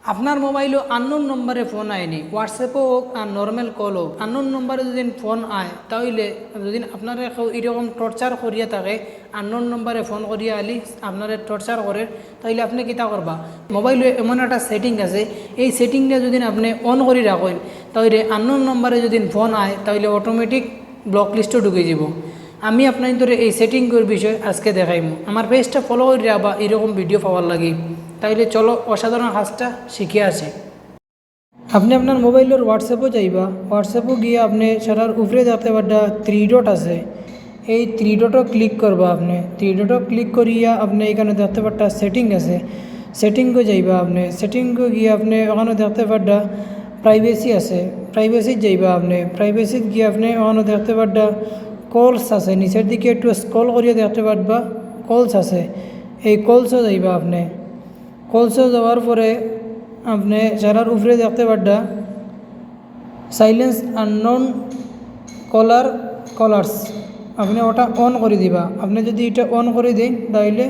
আপনার মোবাইলও আননোন নম্বরে ফোন আয়নি, হোয়াটসঅ্যাপও হোক আর নর্মাল কল হোক, আননোন নম্বরে যদি ফোন আয় তাহলে যদি আপনারা এরকম টর্চার করিয়া থাকে, আননোন নম্বরে ফোন করিয়া আলি আপনারা টর্চার করে, তাহলে আপনি কিতা করবা, মোবাইলে এমন একটা সেটিং আছে, এই সেটিংটা যদি আপনি অন করে রাখেন তাহলে আননোন নম্বরে যদি ফোন আয় তাহলে অটোমেটিক ব্লক লিস্টও ঢুকে যাব। আমি আপনার ধরে এই সেটিংয়ের বিষয় আজকে দেখাইমু। আমার পেজটা ফলো করে রাখবা এরকম ভিডিও পাওয়ার লাগে। তাইলে চলো অসাধারণ কাজটা শিখে আসি। আপনি আপনার মোবাইলের হোয়াটসঅ্যাপও যাইবা, হোয়াটসঅ্যাপও গিয়ে আপনি সেটার উপরে দেখতে পারটা 3 ডট আছে, এই 3 ডটও ক্লিক করবা। আপনি 3 ডটও ক্লিক করিয়া আপনি এখানে দেখতে পারটা সেটিং আছে, সেটিংও যাইবা। আপনি সেটিংও গিয়ে আপনি ওখানে দেখতে পারটা প্রাইভেসি আছে, প্রাইভেসি যাইবা। আপনি প্রাইভেসিত গিয়ে আপনি ওখানে দেখতে পারটা কলস আছে, নিচের দিকে একটু স্ক্রল করিয়া দেখতে পারবা কলস আছে, এই কলসও যাইবা। আপনি কলসে যাওয়ার পরে আপনি যারার উপরে দেখতে পারটা সাইলেন্স আননোন কলার্স, আপনি ওটা অন করে দিবা। আপনি যদি এটা অন করে দেন তাইলে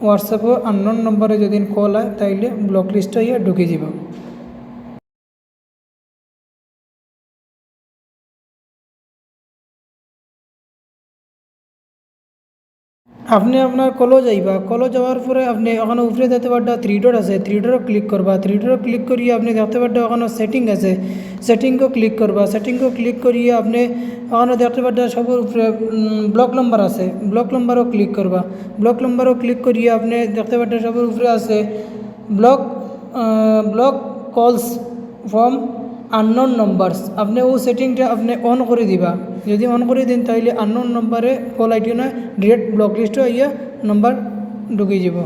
হোয়াটসঅ্যাপে আননোন নম্বরে যদি কল হয় তাইলে ব্লক লিস্টে ইয়ে ঢুকে যাব। আপনি আপনার কলও যাইবা, কলও যাওয়ার পরে আপনি ওখানে উপরে দেখতে পারটা 3 ডট আছে, 3 ডটও ক্লিক করবা। 3 ডটও ক্লিক করিয়ে আপনি দেখতে পারটা ওখানে সেটিং আছে, সেটিংও ক্লিক করবা। সেটিংও ক্লিক করিয়ে আপনি ওখানে দেখতে পারটা সবার উপরে ব্লক নম্বর আছে, ব্লক নম্বরও ক্লিক করবা। ব্লক নম্বরও ক্লিক করিয়ে আপনি দেখতে পারটা সবার উপরে আছে ব্লক ব্লক কলস ফ্রম আননোন নম্বরস, আপনি ও সেটিংটা আপনি অন করে দিবা। যদি অন করে দিন তাহলে আননোন নম্বরে কল আইটি না ডিরেক্ট ব্লক লিস্টও ইয়া নম্বর ঢুকে যাব।